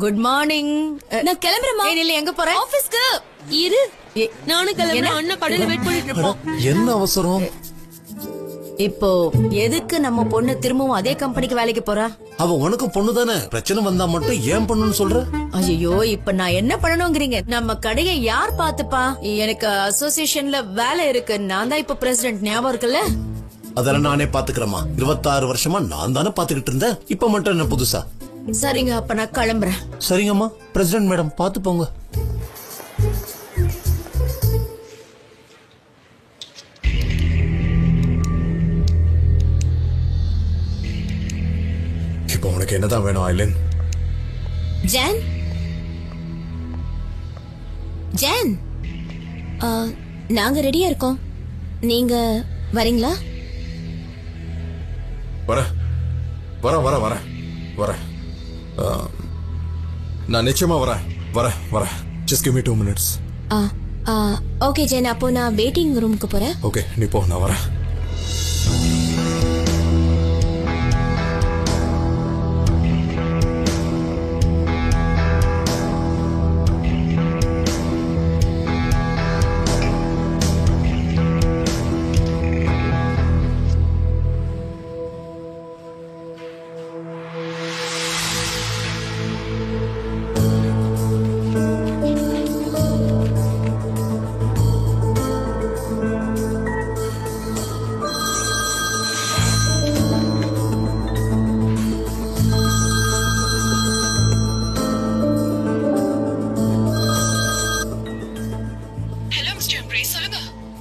Good morning. நான் கிளம்புறேமா. இல்ல எங்க போற? ஆபீஸ்க்கு. இரு, நானும் கிளம்புறேன். அண்ணா கடையில வெயிட் பண்ணிட்டு இருப்போம். என்ன அவசரம்? இப்போ எதுக்கு நம்ம பொண்ணு திரும்பவும் அதே கம்பெனிக்கு வேலைக்கு போறா? அவ உனக்கு பொண்ணு தானே, பிரச்சனை வந்தா மட்டும் ஏன் பொண்ணுன்னு சொல்ற? ஐயோ, இப்ப நான் என்ன பண்ணணும்ங்கறீங்க? நம்ம கடையை யார் பாத்துப்பா? எனக்கு அசோசியேஷன்ல வேலை இருக்கு. நான் தான் இப்ப பிரசிடென்ட், ஞாபகம் இருக்குல்ல? அதெல்லாம் நானே பாத்துக்கிறேமா. 26 வருஷமா நான் தானே பாத்துக்கிட்டு இருந்தேன். இப்ப மட்டும் என்ன புதுசா? சரிங்க, அப்ப நான் கிளம்புறேன். சரிங்கம்மா. பிரசிடென்ட் மேடம் பாத்து போங்க. இப்போ உனக்கு என்னதான் வேணும் ஐலன்? ஜான், ஜான், நாங்க ரெடியா இருக்கோம். நீங்க வரீங்களா? வரேன். நான் நிச்சயமா வரேன். Just give me 2 minutes. Okay John, அப்போ நான் வெயிட்டிங் ரூமுக்கு போறேன். ஓகே, நீ போ, நான் வரேன்.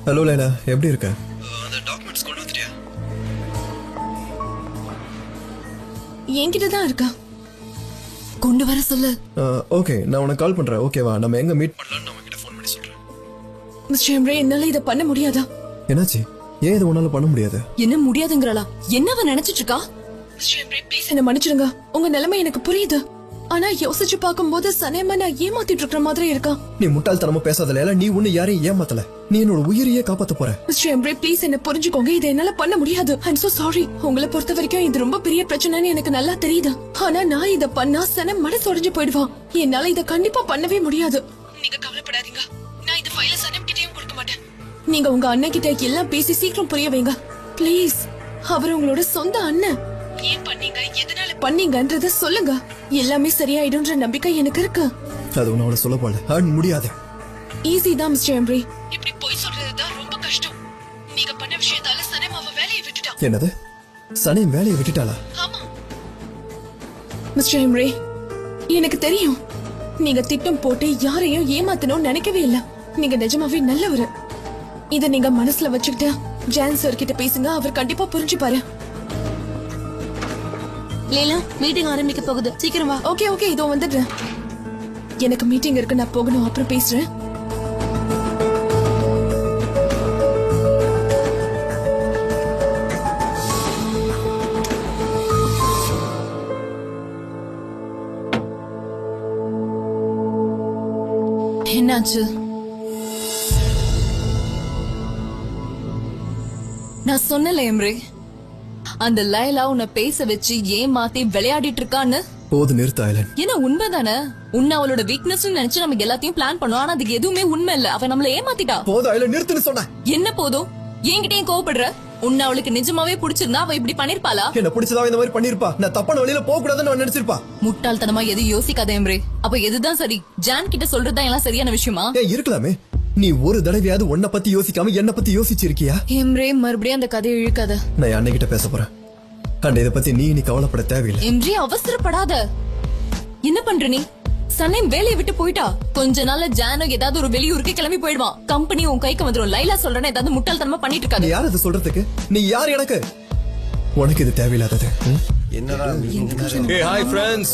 ஹலோ லைலா, எப்படி இருக்க? அந்த டாக்குமெண்ட்ஸ் கொண்டு வந்துட்டியா? என்கிட்ட தான் இருக்கா, கொண்டு வர சொல்லு. ஓகே, நான் உனக்கு கால் பண்றேன். ஓகேவா? நம்ம எங்க மீட் பண்ணலாம்னு நான் உங்ககிட்ட ஃபோன் பண்ணி சொல்றேன். மிஸ்டர் எம்ரே, என்னால இத பண்ண முடியாதா? என்னாச்சு? ஏன் இது உன்னால பண்ண முடியாது? என்ன முடியாதுங்கறளா? என்னவ நினைச்சிட்டு இருக்கா? மிஸ்டர் எம்ரே, ப்ளீஸ் என்ன மன்னிச்சிடுங்க. உங்க நிலைமை எனக்கு புரியுது. ஆனா யோசிச்சு பாக்கும்போது சனேமா நான் ஏமாத்திட்டு இருக்கிற மாதிரி இருக்கா. நீ முட்டாள்தனமா பேசாத லைலா. நீ ஒண்ணு யாரையும் ஏமாத்தல. நீ என்னோட உயிரையே காப்பாத்த போற. மிஸ்டர் எம்ரே, ப்ளீஸ் என்ன புரிஞ்சுக்கோங்க. இதை என்னால பண்ண முடியாது. I'm so sorry. உங்களை பொறுத்த வரைக்கும் இது ரொம்ப பெரிய பிரச்சனைன்னு எனக்கு நல்லா தெரியுது. ஆனா நான் இத பண்ணா சனம் மனசு உடைஞ்சு போயிடுவான். என்னால இத கண்டிப்பா பண்ணவே முடியாது. நீங்க கவலைப்படாதீங்க. நான் இந்த ஃபைல சனம் கிட்டயும் கொடுக்க மாட்டேன். நீங்க உங்க அண்ணன் கிட்ட எல்லாம் பேசி சீக்கிரம் புரிய வைங்க ப்ளீஸ். அவர் உங்களோட சொந்த அண்ணன். ஏன் பண்ணீங்க, எதனால பண்ணீங்கன்றத சொல்லுங்க. எல்லாமே சரியாயிடும்ன்ற நம்பிக்கை எனக்கு இருக்கு. அது உன்னோட சுலபம் முடியாது. ஈஸி தான் மிஸ்டர் எம்ரே. இப்படி போய் சொல்றதுதான் ரொம்ப கஷ்டம். நீங்க பண்ண விஷயத்தால சனம் அவ வேலையை விட்டுட்டா. என்னது? சனேம் வேலையை விட்டுட்டாளா? ஆமா மிஸ்டர் எம்ரே, எனக்கு தெரியும். நீங்க திட்டம் போட்டு யாரையும் ஏமாத்தணும்னு நினைக்கவே இல்ல. நீங்க நிஜமாவே நல்லவரு. இத நீங்க மனசுல வச்சுக்கிட்டு ஜான் சார் கிட்ட பேசுங்க. அவர் கண்டிப்பா புரிஞ்சுப்பாரு. லேலா, மீட்டிங் ஆரம்பிக்க போகுது, சீக்கிரம் வா. ஓகே ஓகே, இதோ வந்துடுறேன். எனக்கு மீட்டிங் இருக்கு, நான் போகணும். அப்புறம் பேசுறேன். என்னாச்சு? நான் சொன்னல எம்ரே, அந்த லைலா உன்னை பேச வச்சு ஏமாத்தி விளையாடிட்டு இருக்கான்னு. போது நிறுத்த ஐலன். என்ன உண்மைதானே? உன்னை அவளோட வீக்னஸ் நினைச்சு நமக்கு எல்லாத்தையும் பிளான் பண்ணோம். ஆனா அதுக்கு எதுவுமே உண்மை இல்ல. அவ நம்மள ஏமாத்திட்டா. போது ஐலன், நிறுத்துன்னு சொன்ன. என்ன போதும்? என்கிட்டயும் கோவப்படுற? உன்னை அவளுக்கு நிஜமாவே பிடிச்சிருந்தா அவ இப்படி பண்ணிருப்பாளா? என்ன பிடிச்சதா இந்த மாதிரி பண்ணிருப்பா. நான் தப்பான வழியில போக கூடாதுன்னு நினைச்சிருப்பா. முட்டாள்தனமா எதுவும் யோசிக்காத எம்ரே. அப்ப எதுதான் சரி? ஜான் கிட்ட சொல்றதுதான் எல்லாம் சரியான விஷயமா? இருக்கலாமே. நீ ஒரு தடவையாவது உன்னை பத்தி யோசிக்காம என்ன பத்தி யோசிச்சிருக்கியா? எம்ரே, மறுபடியும் அந்த கதையை இழுக்காத. நான் அன்னைக்கிட்ட பேச போறேன். அண்ட் இத பத்தி நீ கவலைப்பட தேவையில்லை. எம்ரே, அவசரப்படாத. என்ன பண்ற நீ? சனேம் வேலையை விட்டு போயிட்டா. கொஞ்ச நாள்ல ஜானோ ஏதாவது ஒரு வெளியூருக்கு கிளம்பி போயிடுவான். கம்பெனி உன் கைக்கு வந்துரும். லைலா சொல்றேன்னு ஏதாவது முட்டாள்தனமா பண்ணிட்டு இருக்காது. யார் அது சொல்றதுக்கு? நீ யார் எனக்கு? உனக்கு இது தேவையில்லாதது. என்னடா? Hey, hi friends.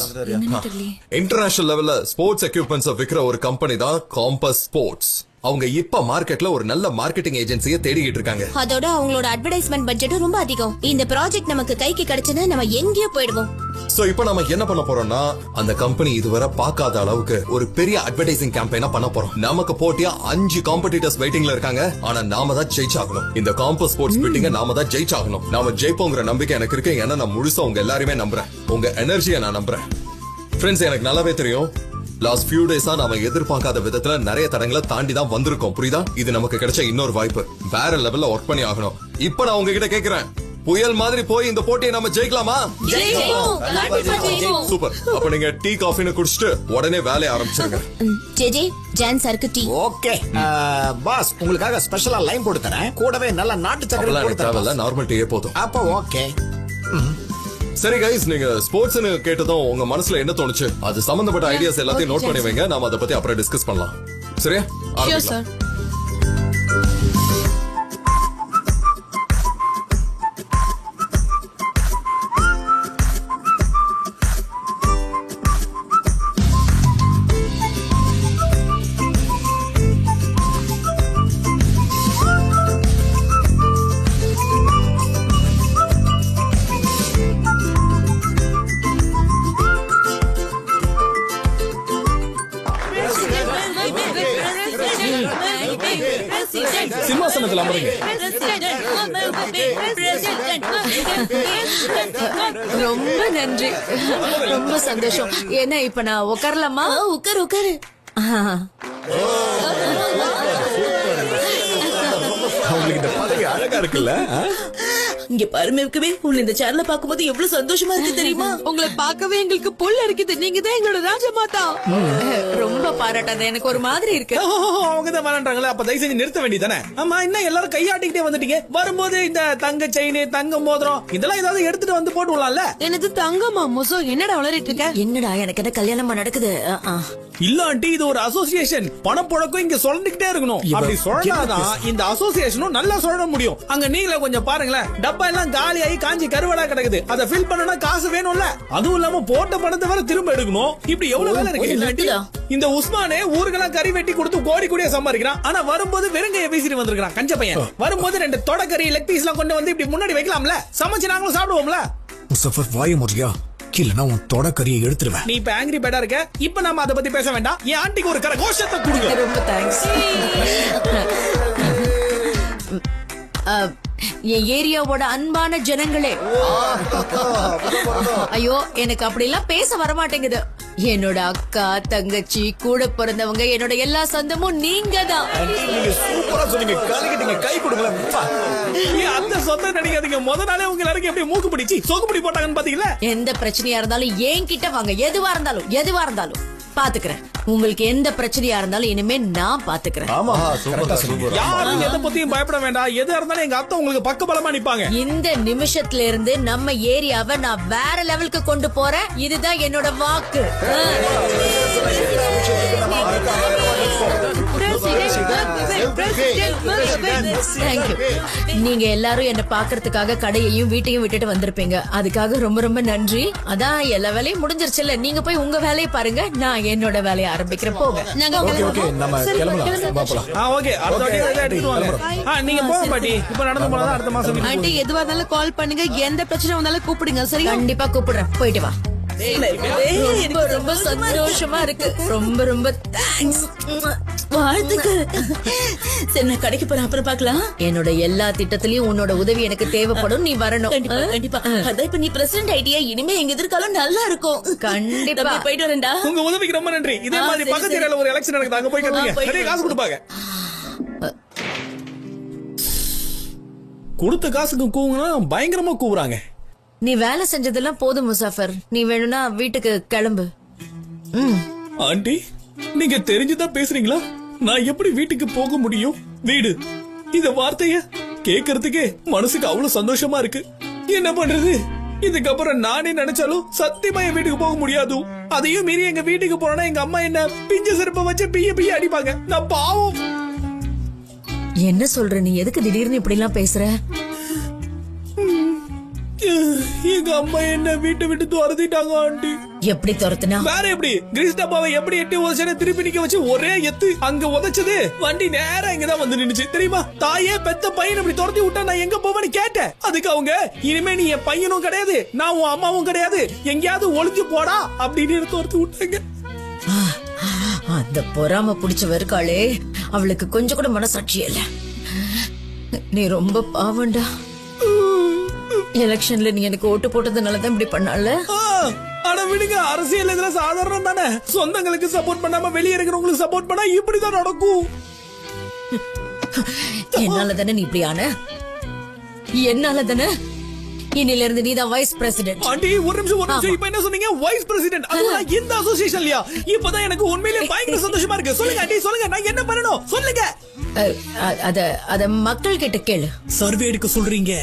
இன்டர்நேஷனல் லெவல்ல ஸ்போர்ட்ஸ் எக்யூப்மெண்ட்ஸ் விக்கிற ஒரு கம்பெனி தான் காம்பஸ் ஸ்போர்ட்ஸ். அவங்க இப்ப மார்க்கெட்ல ஒரு நல்ல மார்க்கெட்டிங் ஏஜென்சியை தேடிக்கிட்டு இருக்காங்க. அதோட அவங்களோட அட்வர்டைஸ்மெண்ட் பட்ஜெட்டும் ரொம்ப அதிகம். இந்த ப்ராஜெக்ட் நமக்கு கைக்கு கிடைச்சுன்னா நம்ம எங்கேயோ போயிடுவோம். சோ இப்போ நம்ம என்ன பண்ண போறோம்னா, அந்த கம்பெனி இதுவரை பார்க்காத அளவுக்கு ஒரு பெரிய அட்வர்டைசிங் கேம்பெயினா பண்ண போறோம். நமக்கு போட்டியா 5 காம்படிட்டர்ஸ் வெயிட்டிங்ல இருக்காங்க. ஆனா நாம தான் ஜெயிச்சாகணும். இந்த காம்பஸ் ஸ்போர்ட்ஸ் மீட்டிங்க நாம தான் ஜெயிச்சாகணும். நாம ஜெயிப்போங்கிற நம்பிக்கை எனக்கு இருக்கு. ஏன்னா நான் முழுசா உங்க எல்லாரையுமே நம்புறேன். உங்க எனர்ஜியை நான் நம்புறேன். ஃப்ரெண்ட்ஸ் எனக்கு நல்லாவே தெரியும் லாஸ்ட் ஃபியூ டேஸா நாம எதிர்பார்க்காத விதத்துல நிறைய தடங்களை தாண்டி தான் வந்திருக்கோம். புரியுதா? இது நமக்கு கிடைச்ச இன்னொரு வாய்ப்பு. வேற லெவல்ல ஒர்க் பண்ணி ஆகணும். இப்ப நான் உங்ககிட்ட கேக்குறேன், புயல் மாதிரி போய் இந்த போட்டியை நம்ம ஜெயிக்கலாமா? சூப்பர். அப்ப நீங்க டீ காஃபின்னு குடிச்சிட்டு உடனே வேலையை ஆரம்பிச்சிருங்க. ஜெஜே ஜான் சருக்கு டீ. ஓகே பாஸ், உங்களுக்காக ஸ்பெஷலா லைன் போட்டு தரேன். கூடவே நல்ல நாட்டு சக்கரை போட்டு தரேன். நார்மல் டீயே போதும். அப்ப ஓகே. சரி கைஸ், நீங்க ஸ்போர்ட்ஸ்னு கேட்டதும் உங்க மனசுல என்ன தோணுச்சு? அது சம்பந்தப்பட்ட ஐடியாஸ் எல்லாத்தையும் நோட் பண்ணி வைங்க. நாம அதை பத்தி அப்புறம் டிஸ்கஸ் பண்ணலாம். சரியா? ஆரம்பிக்கலாம். சிம்மாசனத்தில் அமருங்க. ரொம்ப நன்றி, ரொம்ப சந்தோஷம். என்ன இப்ப நான் உட்காரலாமா? உட்காரு உட்காரு. உங்களுக்கு இந்த பதவி அழகா இருக்குல்ல? இங்க பரமேற்கவே உங்களை இந்த சேர்ல பாக்கும்போது எவ்வளவு சந்தோஷமா இருக்கு தெரியுமா? உங்களை பார்க்கவே எங்களுக்கு புல் இருக்குது. நீங்க தான் எங்களோட ராஜமாதா. ரொம்ப பாராட்டாத, எனக்கு ஒரு மாதிரி இருக்கு. அவங்க தான் வேணான்றாங்களே, அப்ப தயவு செஞ்சு நிறுத்த வேண்டியதானே? ஆமா, இன்னும் எல்லாரும் கையாட்டிக்கிட்டே வந்துட்டீங்க. வரும்போது இந்த தங்க செயின், தங்க மோதிரம் இதெல்லாம் ஏதாவது எடுத்துட்டு வந்து போட்டு விடலாம்ல? எனது தங்கமா மோசோ, என்னடா வளரிட்டு இருக்க? என்னடா எனக்கு என்ன கல்யாணமா நடக்குது? இல்ல ஆண்டி, இது ஒரு அசோசியேஷன். பணம் புழக்கம் இங்க சொல்லிக்கிட்டே இருக்கணும். அப்படி சொன்னாதான் இந்த அசோசியேஷனும் நல்லா சொல்ல முடியும். அங்க நீங்களே கொஞ்சம் பாருங்களேன், டப்பா எல்லாம் காலியாகி காஞ்சி கருவடா கிடக்குது. அதை ஃபில் பண்ணனும்னா காசு வேணும்ல? அதுவும் இல்லாம போட்ட பணத்தை வேற திரும்ப எடுக்கணும். இப்படி எவ்வளவு வேலை இருக்கு. இந்த உஸ்மானே ஊருக்கெல்லாம் கறி வெட்டி கொடுத்து கோடி கோடியா சம்பாதிக்கிறான். ஆனா வரும்போது வெறுங்கைய வீசிட்டு வந்திருக்கான் கஞ்ச பையன். வரும்போது 2 தொடக்கறி லெக் பீஸ் எல்லாம் கொண்டு வந்து இப்படி முன்னாடி வைக்கலாம்ல? சமைச்சு நாங்களும் சாப்பிடுவோம்ல? முசஃபர் வாய முறியா, இல்லனா உன் தொடக்கறியை எடுத்துருவேன். நீ இப்ப ஆங்கிரி பேடா இருக்க. இப்ப நாம அதை பத்தி பேச வேண்டாம். என் ஆண்டிக்கு ஒரு கரகோஷத்தை கொடுங்க. ரொம்ப தேங்க்ஸ். என் ஏரியாவோட அன்பான ஜனங்களே, ஐயோ எனக்கு அப்படி எல்லாம் பேச வரமாட்டேங்குது. என்னோட அக்கா, தங்கச்சி, கூட பிறந்தவங்க, என்னோட எல்லா சொந்தமும் நீங்க தான். நீங்க சூப்பரா சொன்னீங்க. கலக்கிட்டீங்க. கை கொடுங்களேன். அந்த சொந்தம் நடிக்காதீங்க. முத நாளே உங்க எல்லாருக்கும் எப்படி மூக்கு பிடிச்சி சொகுப்பிடி போட்டாங்கன்னு பாத்தீங்களா? எந்த பிரச்சனையா இருந்தாலும் ஏன் கிட்ட வாங்க. எதுவா இருந்தாலும் பாத்துக்கிறேன். உங்களுக்கு எந்த பிரச்சனையா இருந்தாலும் இனிமே நான் பாத்துக்கிறேன். ஆமா, சூப்பர். யாரும் எதை பத்தியும் பயப்பட வேண்டாம். எதா இருந்தாலும் எங்க அத்தை உங்களுக்கு பக்கபலமா நிப்பாங்க. இந்த நிமிஷத்துல இருந்து நம்ம ஏரியாவை நான் வேற லெவலுக்கு கொண்டு போறேன். இதுதான் என்னோட வாக்கு. தேங்க்யூ. நீங்க எல்லாரும் என்ன பாக்குறதுக்காக கடையையும் வீட்டையும் விட்டுட்டு வந்திருப்பீங்க. அதுக்காக ரொம்ப ரொம்ப நன்றி. அதான் எல்லா வேலையும் முடிஞ்சிருச்சுல்ல. நீங்க போய் உங்க வேலையை பாருங்க, நான் என்னோட வேலையை ஆரம்பிக்கிறேன். போங்க. ஓகே, நம்ம கிளம்பலாம். பாப்பலாம். ஓகே, அடுத்த வாட்டி அதை எடுத்துட்டு வாங்க. நீங்க போங்க பாட்டி. இப்ப நடந்து போனதா அடுத்த மாசம். ஆண்டி, எதுவா இருந்தாலும் கால் பண்ணுங்க. எந்த பிரச்சனை வந்தாலும் கூப்பிடுங்க. சரியா? கண்டிப்பா கூப்பிடுறேன். போயிட்டு வா. ரொம்ப ரொம்ப சந்தோஷமா இருக்கு. ரொம்ப ரொம்ப தேங்க்ஸ். வாழ்த்துக்கு. சரி, நான் கடைக்கு போறேன். அப்புறம் பாக்கலாம். என்னோட எல்லா திட்டத்திலயும் உன்னோட உதவி எனக்கு தேவைப்படும். நீ வரணும். கண்டிப்பா. அதான் இப்ப நீ பிரசிடென்ட் ஐடியா. இனிமே எங்க எதிர்காலம் நல்லா இருக்கும். கண்டிப்பா. தம்பி, போயிட்டு வரேன்டா. உங்க உதவிக்கு ரொம்ப நன்றி. இதே மாதிரி சரி, பக்கத்து ஏரியால ஒரு எலெக்ஷன் நடக்குது. அங்க போய் கட்டுங்க. போயிட்டு நிறைய காசு கொடுப்பாங்க. கொடுத்த காசுக்கு கூவுங்கன்னா பயங்கரமா கூவுறாங்க. நீ வேலை செஞ்சதெல்லாம் போதும் முசாஃபர். நீ வேணும்னா வீட்டுக்கு கிளம்பு. ஆண்டி, நீங்க தெரிஞ்சுதான் பேசுறீங்களா? நான் எப்படி வீட்டுக்கு போக முடியும்? வீடு, இந்த வார்த்தைய கேக்குறதுக்கே மனசுக்கு அவ்வளவு சந்தோஷமா இருக்கு. என்ன பண்றது? இதுக்கப்புறம் நானே நினைச்சாலும் சத்தியமா என் வீட்டுக்கு போக முடியாது. அதையும் மீறி எங்க வீட்டுக்கு போனா எங்க அம்மா என்ன பிஞ்ச செருப்ப வச்சு பிய்ய அடிப்பாங்க. நான் பாவம். என்ன சொல்ற நீ? எதுக்கு திடீர்னு இப்படி எல்லாம் பேசுற? எங்க அம்மா என்ன வீட்டை விட்டு துரத்திட்டாங்க ஆண்டி. எப்படி துரத்துனா? வேற எப்படி? கிரீஸ் டப்பாவை எப்படி எட்டி உதச்சன திருப்பி நிக்க வச்சு ஒரே எத்து. அங்க உதச்சது வண்டி நேரா இங்கதான் வந்து நின்னுச்சு. தெரியுமா? தாயே பெத்த பையன் இப்படி துரத்தி விட்டா நான் எங்க போவேன்னு கேட்டேன். அதுக்கு அவங்க, இனிமே நீ என் பையனும் கிடையாது, நான் உன் அம்மாவும் கிடையாது, எங்கேயாவது ஒளிஞ்சு போடா அப்படின்னு துரத்தி விட்டாங்க. அந்த பொறாம புடிச்ச இருக்காளே, அவளுக்கு கொஞ்சம் கூட மனசாட்சி இல்ல. நீ ரொம்ப பாவண்டா. எலெக்ஷன்ல நீ எனக்கு ஓட்டு போட்டதுனாலதான் இப்படி பண்ணால. ஆனா விடுங்க, அரசியல் இதுல சாதாரணம் தானே. சொந்தங்களுக்கு சப்போர்ட் பண்ணாம வெளியே இருக்கிறவங்களுக்கு சப்போர்ட் பண்ணா இப்படிதான் நடக்கும். என்னால தானே நீ இப்படி ஆன, என்னால தானே. இன்னில இருந்து நீதான் வைஸ் பிரசிடென்ட். ஆண்டி ஒரு நிமிஷம். இப்ப என்ன சொன்னீங்க? Vice president. அதுதான் இந்த அசோசியேஷன்லயா? இப்பதான் எனக்கு உண்மையிலேயே பயங்கர சந்தோஷமா இருக்கு. சொல்லுங்க ஆண்டி, சொல்லுங்க. நான் என்ன பண்ணணும் சொல்லுங்க. அத மக்கள் கிட்ட கேளு. சர்வே எடுக்க சொல்றீங்க?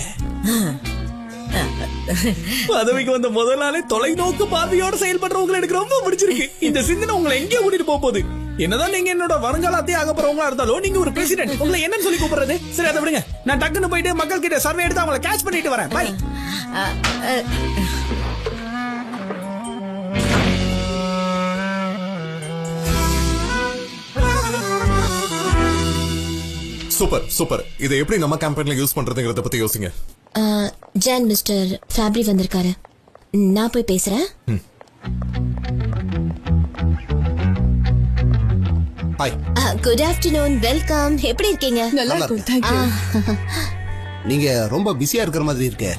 பதவிக்கு வந்த முதல் நாளே தொலைநோக்கு பார்வையோட செயல்படுறவங்களை எனக்கு ரொம்ப பிடிச்சிருக்கு. இந்த சிந்தனை உங்களை எங்கே கூட்டிட்டு போக போகுது? என்னதான் நீங்க என்னோட வருங்காலத்தையே ஆக போறவங்களா இருந்தாலும் நீங்க ஒரு பிரசிடென்ட், உங்களை என்னன்னு சொல்லி கூப்பிடுறது? சரி அதை விடுங்க. நான் டக்குன்னு போயிட்டு மக்கள் கிட்ட சர்வே எடுத்து அவங்களை கேட்ச் பண்ணிட்டு வரேன். பை. Super super. இதை எப்படி நம்ம கேம்பெயின்ல யூஸ் பண்றதுங்கறத பத்தி யோசிங்க. ஜான், மிஸ்டர் ஃபேப்ரி வந்திருக்காரு. நான் போய் பேசுறேன். ஹாய். Good afternoon, welcome. எப்படி இருக்கீங்க? நல்லா இருக்கும், தேங்க்யூ. நீங்க ரொம்ப பிஸியா இருக்கிற மாதிரி இருக்கே.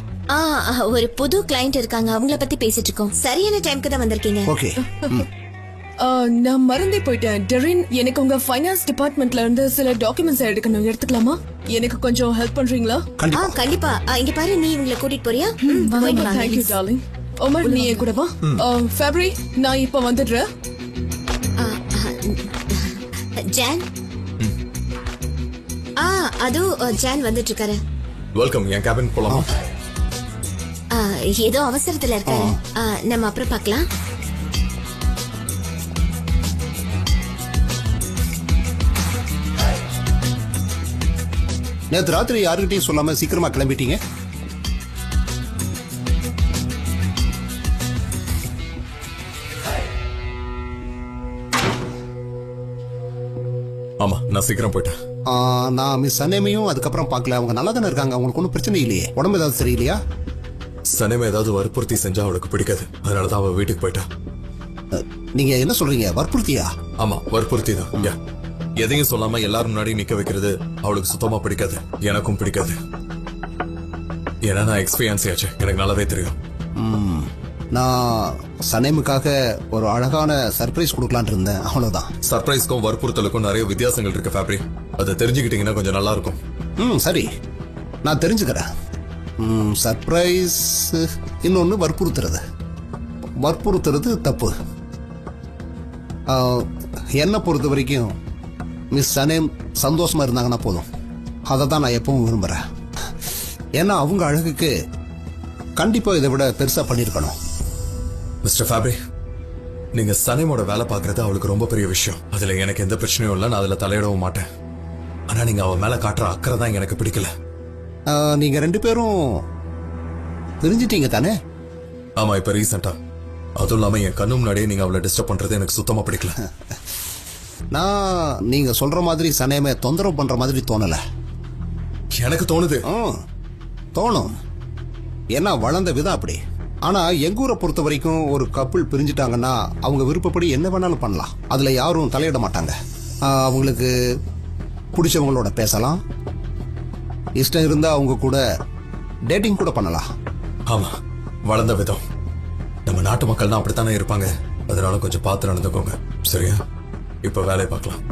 ஒரு புது கிளையண்ட் இருக்காங்க, அவங்கள பத்தி பேசிட்டு இருக்கோம். சரியான டைம்க்கு தான் வந்திருக்கீங்க. ஓகே. நான் மறந்தே போயிட்டேன். டெரின், எனக்கு உங்க ஃபைனான்ஸ் டிபார்ட்மெண்ட்ல இருந்து சில டாக்குமெண்ட்ஸ் எடுக்கணும், எடுத்துக்கலாமா? எனக்கு கொஞ்சம் ஹெல்ப் பண்றீங்களா? கண்டிப்பா. இங்க பாரு, நீ இவங்களை கூட்டிட்டு போறியா? Thank you darling. உமர், நீ என் கூட வா. ஃபேப்ரி, நான் இப்ப வந்துடுறேன். ஜான், அது ஜான் வந்துட்டு இருக்காரு. வெல்கம். என் கேபின் போலாமா? ஏதோ அவசரத்துல இருக்காரு. நம்ம அப்புறம் பார்க்கலாம். நேற்று ராத்திரி யாருக்கிட்டையும் சொல்லாம சீக்கிரமா கிளம்பிட்டீங்க. ஆமா, நான் சீக்கிரம் போயிட்டேன். நான் மிஸ் சனேமையும் அதுக்கப்புறம் பார்க்கல. அவங்க நல்லா தானே இருக்காங்க, அவங்களுக்கு ஒன்றும் பிரச்சனை இல்லையே. உடம்பு ஏதாவது சரியில்லையா? சனேமை ஏதாவது வற்புறுத்தி செஞ்சா அவளுக்கு பிடிக்காது, அதனாலதான் அவ வீட்டுக்கு போயிட்டா. நீங்க என்ன சொல்றீங்க? வற்புறுத்தியா? ஆமா, வற்புறுத்தி தான். எதையும் சொல்லாம எல்லாரும் முன்னாடி நிக்க வைக்கிறது அவளுக்கு சுத்தமா பிடிக்காது, எனக்கும் பிடிக்காது. ஏன்னா நான் எக்ஸ்பீரியன்ஸ் ஆச்சு, எனக்கு நல்லாவே தெரியும். நான் சனேமுக்காக ஒரு அழகான சர்ப்ரைஸ் கொடுக்கலான் இருந்தேன், அவ்வளவுதான். சர்ப்ரைஸ்க்கும் வற்புறுத்தலுக்கும் நிறைய வித்தியாசங்கள் இருக்கு ஃபேப்ரி. அதை தெரிஞ்சுக்கிட்டீங்கன்னா கொஞ்சம் நல்லா இருக்கும். சரி, நான் தெரிஞ்சுக்கிறேன். சர்ப்ரைஸ் இன்னொன்னு வற்புறுத்துறது. வற்புறுத்துறது தப்பு. என்னை பொறுத்த வரைக்கும் மிஸ் சனேம் சந்தோஷமா இருந்தாங்கன்னா போதும். அதை தான் நான் எப்பவும் விரும்புறேன். ஏன்னா அவங்க அழகுக்கு கண்டிப்பா இதை விட பெருசா பண்ணிருக்கணும். மிஸ்டர் ஃபேப்ரி, நீங்க சனேமோட வேலை பார்க்கறது அவளுக்கு ரொம்ப பெரிய விஷயம். அதுல எனக்கு எந்த பிரச்சனையும் இல்லை, நான் அதுல தலையிடவும் மாட்டேன். ஆனா நீங்க அவன் மேல காட்டுற அக்கறை தான் எனக்கு பிடிக்கல. நீங்க ரெண்டு பேரும் தெரிஞ்சிட்டீங்க தானே? ஆமா, இப்ப ரீசெண்டா. அதுவும் இல்லாம என் கண்ணு முன்னாடியே நீங்க அவளை டிஸ்டர்ப் பண்றது எனக்கு சுத்தமா பிடிக்கல. நான் நீங்க சொல்ற மாதிரி சனேமை தொந்தரவு பண்ற மாதிரி தோணல. எனக்கு தோணுது. தோணும், ஏன்னா வளர்ந்த விதம் அப்படி. ஆனா எங்க ஊரை பொறுத்த வரைக்கும் ஒரு கப்பிள் பிரிஞ்சுட்டாங்கன்னா அவங்க விருப்பப்படி என்ன வேணாலும் பண்ணலாம், அதுல யாரும் தலையிட மாட்டாங்க. அவங்களுக்கு பிடிச்சவங்களோட பேசலாம், இஷ்டம் இருந்தா அவங்க கூட டேட்டிங் கூட பண்ணலாம். ஆமா, வளர்ந்த விதம். நம்ம நாட்டு மக்கள் தான் அப்படித்தானே இருப்பாங்க, அதனால கொஞ்சம் பார்த்து நடந்துக்கோங்க, சரியா? இப்ப வேலையை பார்க்கலாம்.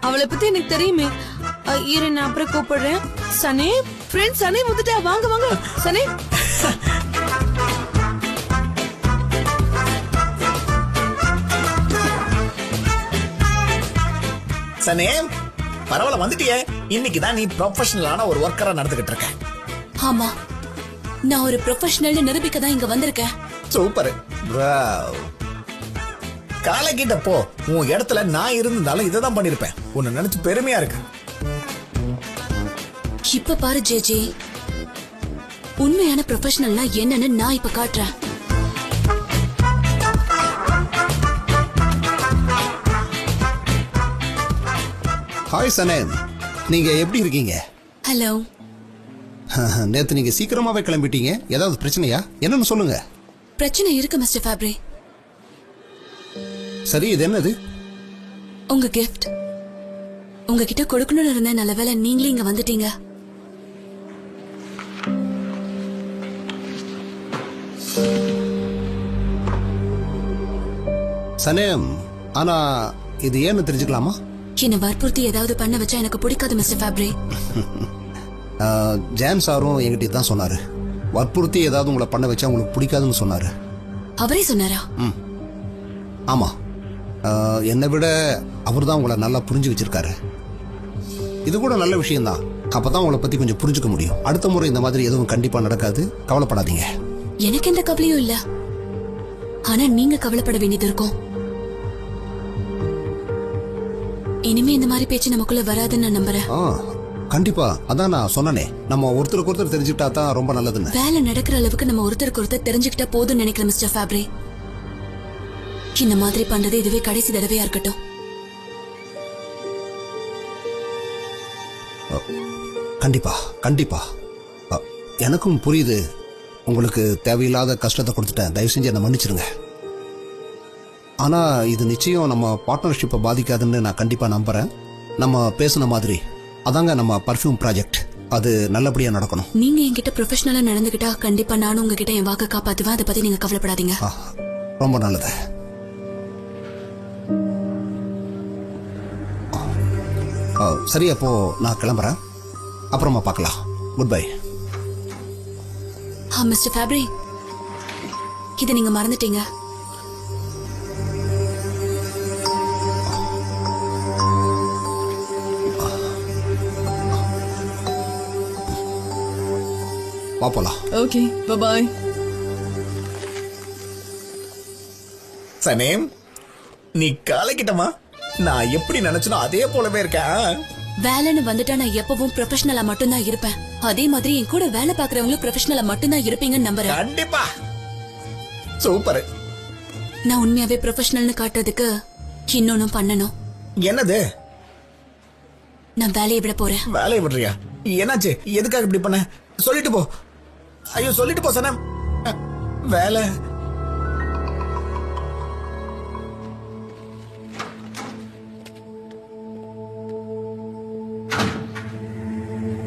அவளை பத்தி எனக்கு தெரியுமே. இரு, நான் அப்புறம் கூப்பிடுறேன். சனே, ஃப்ரெண்ட் சனே வந்துட்டா. வாங்க வாங்க சனே. சனே, பரவாயில்ல வந்துட்டியே. இன்னைக்குதான் நீ ப்ரொஃபஷனலான ஒரு ஒர்க்கரா நடந்துகிட்டு இருக்க. ஆமா, நான் ஒரு ப்ரொஃபஷனல் நிரூபிக்க தான் இங்க வந்திருக்கேன். சூப்பர். காலைக்கிட்ட போ. உன் இடத்துல நான் இருந்தாலும் இதான் பண்ணிருப்பேன். உன்னை நினைச்சு பெருமையா இருக்கு. இப்ப பாரு ஜேஜே, உண்மையான ப்ரொஃபஷனல்னா என்னன்னு நான் இப்ப காட்டுறேன். ஹாய் சனேம், நீங்க எப்படி இருக்கீங்க? ஹலோ. நேத்து நீங்க சீக்கிரமாவே கிளம்பிட்டீங்க. ஏதாவது பிரச்சனையா? என்னன்னு சொல்லுங்க. பிரச்சனை இருக்கு மிஸ்டர் ஃபேப்ரி. சரி, இது என்னது? உங்க கிஃப்ட் உங்ககிட்ட கொடுக்கணும்னு இருந்த, நல்ல வேளை நீங்களே இங்க வந்துட்டீங்க. சனேம், ஆனா இது ஏன்னு தெரிஞ்சுக்கலாமா? என்ன வற்புறுத்தி ஏதாவது பண்ண வச்சா எனக்கு பிடிக்காது மிஸ்டர் ஃபேப்ரி. ஜான் சாரும் என்கிட்ட தான் சொன்னாரு. வற்புறுத்தி ஏதாவது உங்களை பண்ண வச்சா உங்களுக்கு பிடிக்காதுன்னு சொன்னாரு. அவரே சொன்னாரா? ஆமா, என்னை விட அவர் தான் உங்களை நல்லா புரிஞ்சு வச்சிருக்காரு. இது கூட நல்ல விஷயம்தான். அப்பதான் உங்களை பத்தி கொஞ்சம் புரிஞ்சுக்க முடியும். அடுத்த முறை இந்த மாதிரி எதுவும் கண்டிப்பா நடக்காது, கவலைப்படாதீங்க. எனக்கு எந்த கவலையும் இல்ல, ஆனா நீங்க கவலைப்பட வேண்டியது இருக்கும். இனிமே இந்த மாதிரி பேச்சு நமக்குள்ள வராதுன்னு நான் நம்புறேன். கண்டிப்பா, அதான் நான் சொன்னனே, நம்ம ஒருத்தருக்கு ஒருத்தர் தெரிஞ்சுக்கிட்டா தான் ரொம்ப நல்லதுன்னு. வேலை நடக்கிற அளவுக்கு நம்ம ஒருத்தருக்கு ஒருத்தர் தெரிஞ்சுக்கிட்டா போதும்னு நினைக்கிறேன் மிஸ்டர் ஃபேப்ரி. இந்த மாதிரி பண்றது இதுவே கடைசி தடவையா இருக்கட்டும். கண்டிப்பா கண்டிப்பா. எனக்கும் புரியுது, உங்களுக்கு தேவையில்லாத கஷ்டத்தை கொடுத்துட்டேன். தயவு செஞ்சு என்னை மன்னிச்சிருங்க. ஆனா இது நிச்சயம் நம்ம பார்ட்னர்ஷிப்பை பாதிக்காதுன்னு நான் கண்டிப்பா நம்புறேன். நம்ம பேசுன மாதிரி அதாங்க நம்ம பர்ஃபியூம் ப்ராஜெக்ட், அது நல்லபடியா நடக்கணும். நீங்க என்கிட்ட ப்ரொஃபஷனலா நடந்துகிட்டா கண்டிப்பா நானும் உங்ககிட்ட என் வாக்க காப்பாத்துவேன். அதை பத்தி நீங்க கவலைப்படாதீங்க. ரொம்ப நல்லது. சரி, அப்போ நான் கிளம்புறேன். அப்புறமா பார்க்கலாம். Good bye. மிஸ்டர் ஃபேப்ரி, இதை நீங்க மறந்துட்டீங்க. பாப்போலாம். Okay, by. சனேம், நீ காலைக்கிட்டமா நான் எப்படி நினைச்சனோ அதே போலவே இருக்கேன். வேலைன்னு வந்துட்டா நான் எப்பவும் ப்ரொஃபஷனலா மட்டும்தான் இருப்பேன். அதே மாதிரி என் கூட வேலை பாக்குறவங்களும் ப்ரொஃபஷனலா மட்டும்தான் இருப்பீங்கன்னு நம்புறேன். கண்டிப்பா. சூப்பர். நான் உண்மையாவே ப்ரொஃபஷனல்னு காட்டுறதுக்கு இன்னொன்னும் பண்ணணும். என்னது? நான் வேலையை விட போறேன். வேலையை விடுறியா? என்னாச்சு? எதுக்காக இப்படி பண்ண? சொல்லிட்டு போ. ஐயோ, சொல்லிட்டு போ சனம். வேலை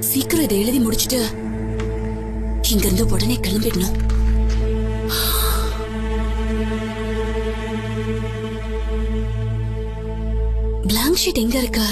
சீக்கிரம் இதை எழுதி முடிச்சுட்டு இங்க இருந்து உடனே கிளம்பிடணும். பிளாங்க் ஷீட் எங்க இருக்கா?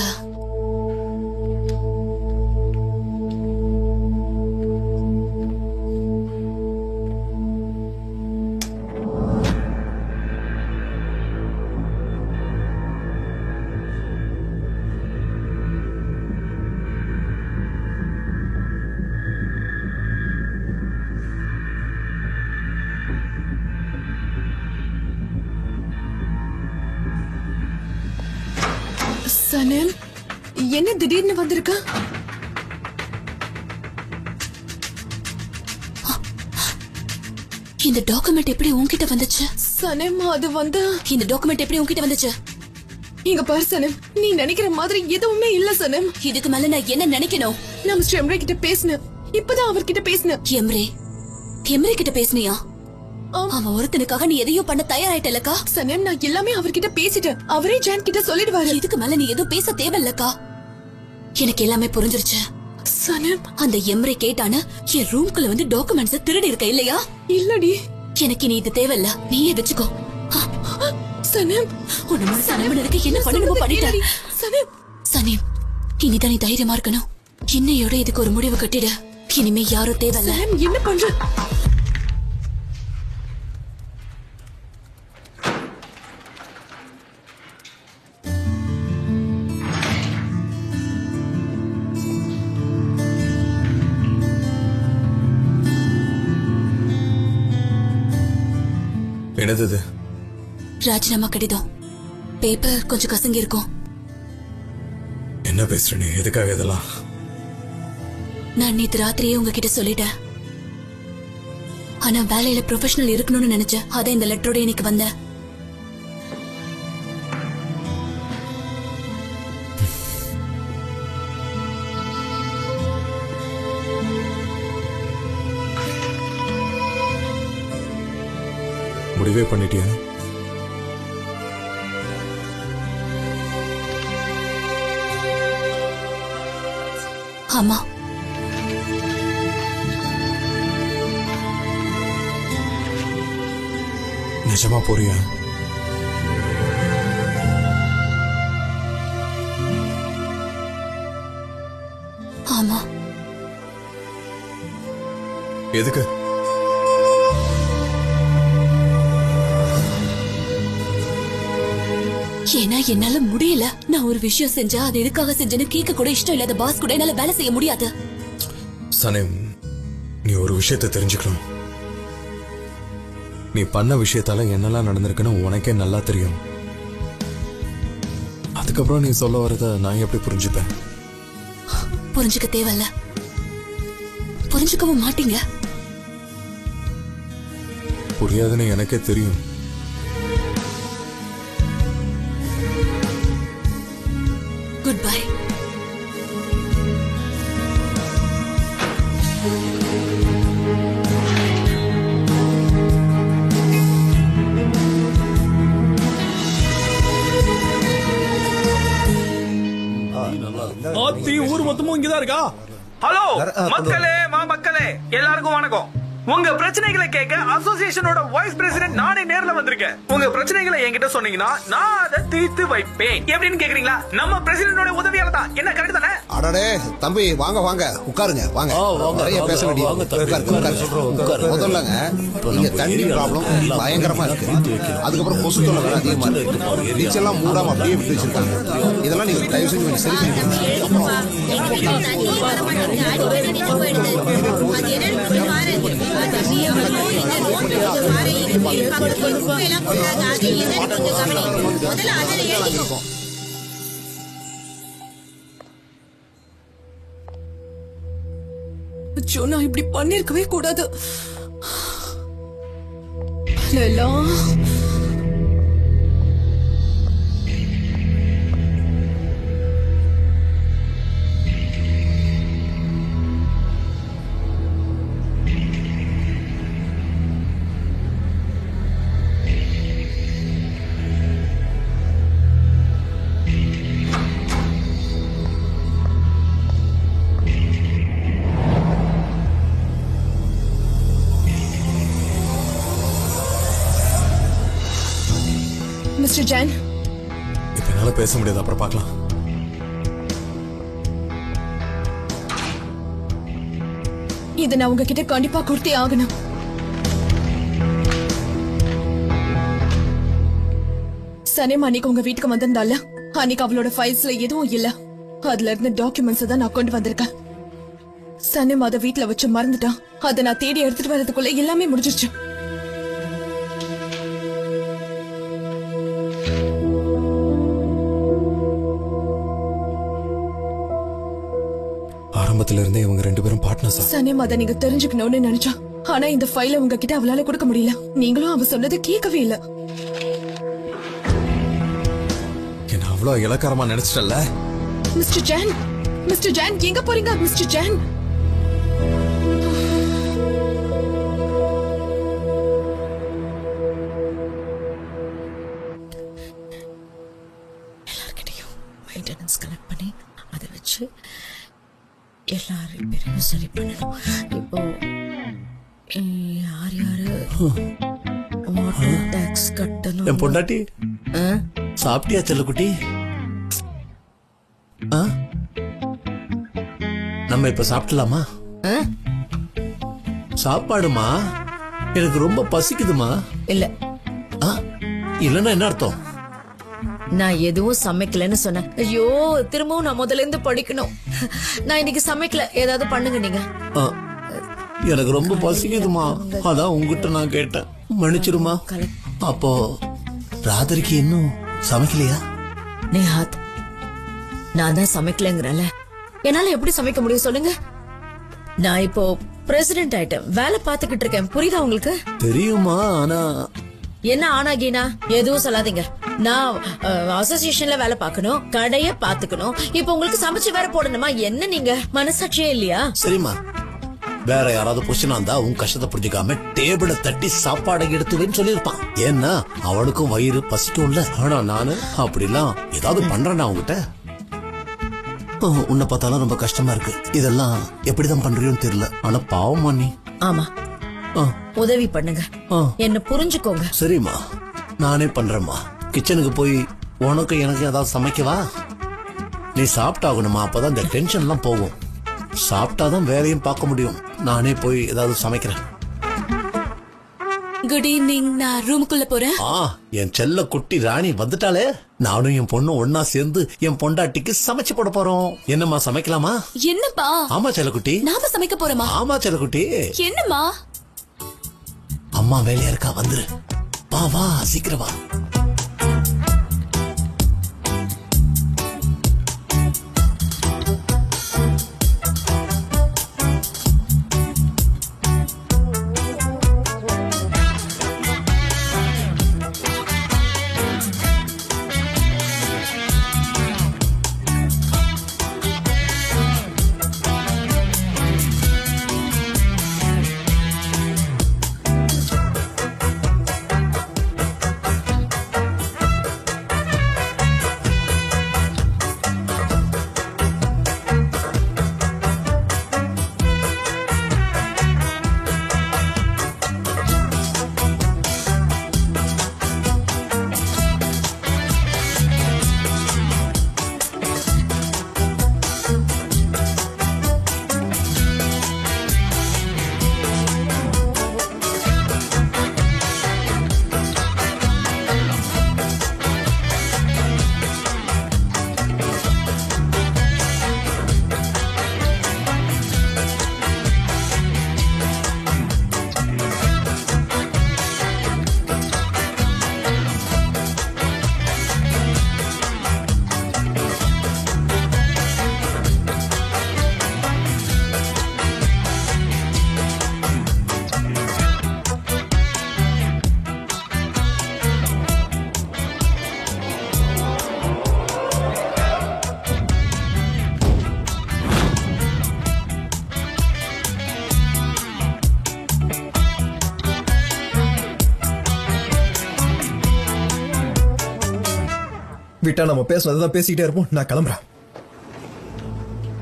சனல், என்ன திடீர்னு வந்திருக்க? இந்த டாக்குமெண்ட் எப்படி உன்கிட்ட வந்துச்சு? சனம், அது வந்து இந்த டாக்குமெண்ட் எப்படி உன்கிட்ட வந்துச்சு? இங்க பாரு சனம், நீ நினைக்கிற மாதிரி எதுவுமே இல்ல சனம். இதுக்கு மேல நான் என்ன நினைக்கணும்? நான் மிஸ்டர் எம்ரே கிட்ட பேசினேன். இப்பதான் அவர்கிட்ட பேசினேன். எம்ரே கிட்ட பேசினியா? அவன் ஒருத்தனுக்காக நீ எதையும் பண்ண தயாராயிட்டலக்கா? சனம், நான் எல்லாமே அவர்கிட்ட பேசிட்டேன். அவரே ஜான் கிட்ட சொல்லிடுவாரு. இதுக்கு மேல நீ எதுவும் பேச தேவையில்லக்கா. எனக்கு எல்லாமே புரிஞ்சிருச்சு. சனம், அந்த எம்ரே கேட்டான என் ரூம்குள்ள வந்து டாக்குமெண்ட்ஸ் திருடி இருக்க இல்லையா? இல்லடி. எனக்கு நீ இது தேவையில்ல, நீயே வச்சுக்கோ. சனம், உன்னை மனசு என்ன பண்ணணுமோ பண்ணிட்டேன். சனீம், இனிதான் நீ தைரியமா இருக்கணும். இன்னையோட இதுக்கு ஒரு முடிவு கட்டிட. இனிமே யாரும் தேவையில்ல. என்ன பண்ற? என்னது? ராஜினாமா கடிதம். பேப்பர் கொஞ்சம் கசங்கி இருக்கும். என்ன பேசுற நீ? எதுக்காக இதெல்லாம்? நான் நேத்து ராத்திரியே உங்ககிட்ட சொல்லிட்டேன். ஆனா வேலையில ப்ரொஃபஷனல் இருக்கணும்னு நினைச்சேன். அதான் இந்த லெட்டரோட இன்னைக்கு வந்தேன். முடிவே பண்ணிட்டியா? ஆமா. நிஜமா போறியா? ஆமா. எதுக்கு? ஏன்னா என்னால முடியல. நான் ஒரு விஷயம் செஞ்சா அது எதுக்காக செஞ்சேன்னு கேட்க கூட இஷ்டம் இல்லாத பாஸ் கூட என்னால வேலை செய்ய முடியாது. சனேம், நீ ஒரு விஷயத்தை தெரிஞ்சுக்கணும். நீ பண்ண விஷயத்தால என்னெல்லாம் நடந்திருக்குன்னு உனக்கே நல்லா தெரியும். அதுக்கப்புறம் நீ சொல்ல வரத நான் எப்படி புரிஞ்சுப்பேன்? புரிஞ்சுக்க தேவையில்ல. புரிஞ்சுக்கவும் மாட்டீங்க. புரியாதுன்னு எனக்கே தெரியும். Good bye. ஆத்தி ஊர் மொத்தமும் இங்கதான் இருக்கா? ஹலோ மக்களே, மக்களே எல்லாருக்கும் வணக்கம். உங்க பிரச்சனைகளை கேட்க அசோசியேஷனோட வைஸ் பிரசிடென்ட் நானே நேர்ல வந்திருக்கேன். உங்க பிரச்சனைகளை என்கிட்ட சொன்னீங்கன்னா நான் அதை தீர்த்து வைப்பேன். எப்படின்னு கேக்குறீங்களா? நம்ம பிரசிடென்டோட உதவியால தான். என்ன கரெக்ட் தானே? அடடே தம்பி, வாங்க வாங்க உட்காருங்க. வாங்க, நிறைய பேச வேண்டியது. முதல்லங்க இங்க தண்ணி ப்ராப்ளம் பயங்கரமா இருக்கு. அதுக்கப்புறம் கொசு தொல்லை வேற அதிகமா இருக்கு. பீச் எல்லாம் மூடாம அப்படியே விட்டு வச்சிருக்காங்க. இதெல்லாம் நீங்க தயவு செஞ்சு கொஞ்சம் சரி பண்ணிக்கணும். நான் இப்படி பண்ணிருக்கவே கூடாது. லலா, மிஸ்டர் ஜான், இப்ப என்னால பேச முடியாது. அப்புறம் பார்க்கலாம். இதை நான் உங்ககிட்ட கண்டிப்பா கொடுத்தே ஆகணும். சனேம் அன்னைக்கு உங்க வீட்டுக்கு வந்திருந்தால, அன்னைக்கு அவளோட ஃபைல்ஸ்ல எதுவும் இல்ல. அதுல இருந்த டாக்குமெண்ட்ஸ் தான் நான் கொண்டு வந்திருக்கேன். சனேம் அதை வீட்டுல வச்சு மறந்துட்டான். அதை நான் தேடி எடுத்துட்டு வரதுக்குள்ள எல்லாமே முடிஞ்சிருச்சு. ஆரம்பத்துல இருந்தே இவங்க ரெண்டு பேரும் பார்ட்னர்ஸா? சனேம் அதை நீங்க தெரிஞ்சுக்கணும்னு நினைச்சா, ஆனா இந்த ஃபைல உங்ககிட்ட அவளால கொடுக்க முடியல. நீங்களும் அவ சொன்னதை கேட்கவே இல்ல. என்ன அவ்வளவு இலக்காரமா நினைச்சிட்டல? மிஸ்டர் ஜான், மிஸ்டர் ஜான் எங்க போறீங்க? மிஸ்டர் ஜான், எல்லார்கிட்டையும் மெயின்டெனன்ஸ் கலெக்ட் பண்ணி அதை வச்சு எல்லா ரிப்பேரையும் சரி பண்ணணும். இப்போ யார் யாரு வாட்டர் டாக்ஸ் கட்டணும்? என் பொண்டாட்டி சாப்பிட்டியா செல்லக்குட்டி? நம்ம இப்ப சாப்பிடலாமா? சாப்பாடுமா, எனக்கு ரொம்ப பசிக்குதுமா. இல்ல இல்லன்னா என்ன அர்த்தம்? நான் எதுவும் சமைக்கலன்னு சொன்னேன். ஐயோ, திரும்பவும் நான் முதல்ல இருந்து படிக்கணும். நான் இன்னைக்கு சமைக்கல, ஏதாவது பண்ணுங்க நீங்க. எனக்கு ரொம்ப பசிக்குதுமா, அதான் உங்ககிட்ட நான் கேட்டேன். மன்னிச்சிருமா. அப்போ ராத்திரிக்கு இன்னும் சமைக்கலையா? நேஹாத், நான் தான் சமைக்கலங்கிறல, என்னால எப்படி சமைக்க முடியும் சொல்லுங்க? நான் இப்போ பிரசிடென்ட் ஆயிட்டேன், வேலை பார்த்துக்கிட்டு இருக்கேன். புரியுதா உங்களுக்கு? தெரியுமா, ஆனா என்ன ஆனாகினா எதுவும் சொல்லாதீங்க. நான் அசோசியேஷன்ல வேலை பார்க்கணும், கடைய பாத்துக்கணும். இப்ப உங்களுக்கு சமைச்சு வேற போடணுமா? என்ன நீங்க மனசாட்சியே இல்லையா? சரிம்மா, வேற யாராவது புருஷனா இருந்தா உன் கஷ்டத்தை புரிஞ்சுக்காம டேபிளை தட்டி சாப்பாடை எடுத்துவேன்னு சொல்லியிருப்பான். ஏன்னா அவனுக்கும் வயிறு பசிக்கும்ல. ஆனா நானு அப்படிலாம் ஏதாவது பண்றேன்னா அவங்ககிட்ட. உன்னை பார்த்தாலும் ரொம்ப கஷ்டமா இருக்கு. இதெல்லாம் எப்படிதான் பண்றியோன்னு தெரியல. ஆனா பாவமா நீ. ஆமா, உதவி பண்ணுங்க, என்ன புரிஞ்சுக்கோங்க. சரிம்மா, நானே பண்றேம்மா. கிச்சனுக்கு போய் உனக்கு எனக்கு ஏதாவது சமைக்கவா? நீ சாப்பிட்டாகணுமா, அப்பதான் இந்த டென்ஷன் எல்லாம் போகும். சாப்பிட்டாதான் வேலையும் பார்க்க முடியும். நானே போய் ஏதாவது சமைக்கிறேன். Good evening. நான் ரூமுக்குள்ள போறேன். என் செல்ல குட்டி ராணி வந்துட்டாலே. நானும் என் பொண்ணும் ஒன்னா சேர்ந்து என் பொண்டாட்டிக்கு சமைச்சு போட போறோம். என்னம்மா, சமைக்கலாமா? என்னப்பா? ஆமா செல்லக்குட்டி, நாம சமைக்க போறோமா? ஆமா செல்லக்குட்டி. என்னம்மா? அம்மா வேலையா இருக்கா, வந்துரு. வா வா, சீக்கிரம் வா. விட்டா நம்ம பேசுனதான் பேசிக்கிட்டே இருப்போம். நான் கிளம்புறேன்.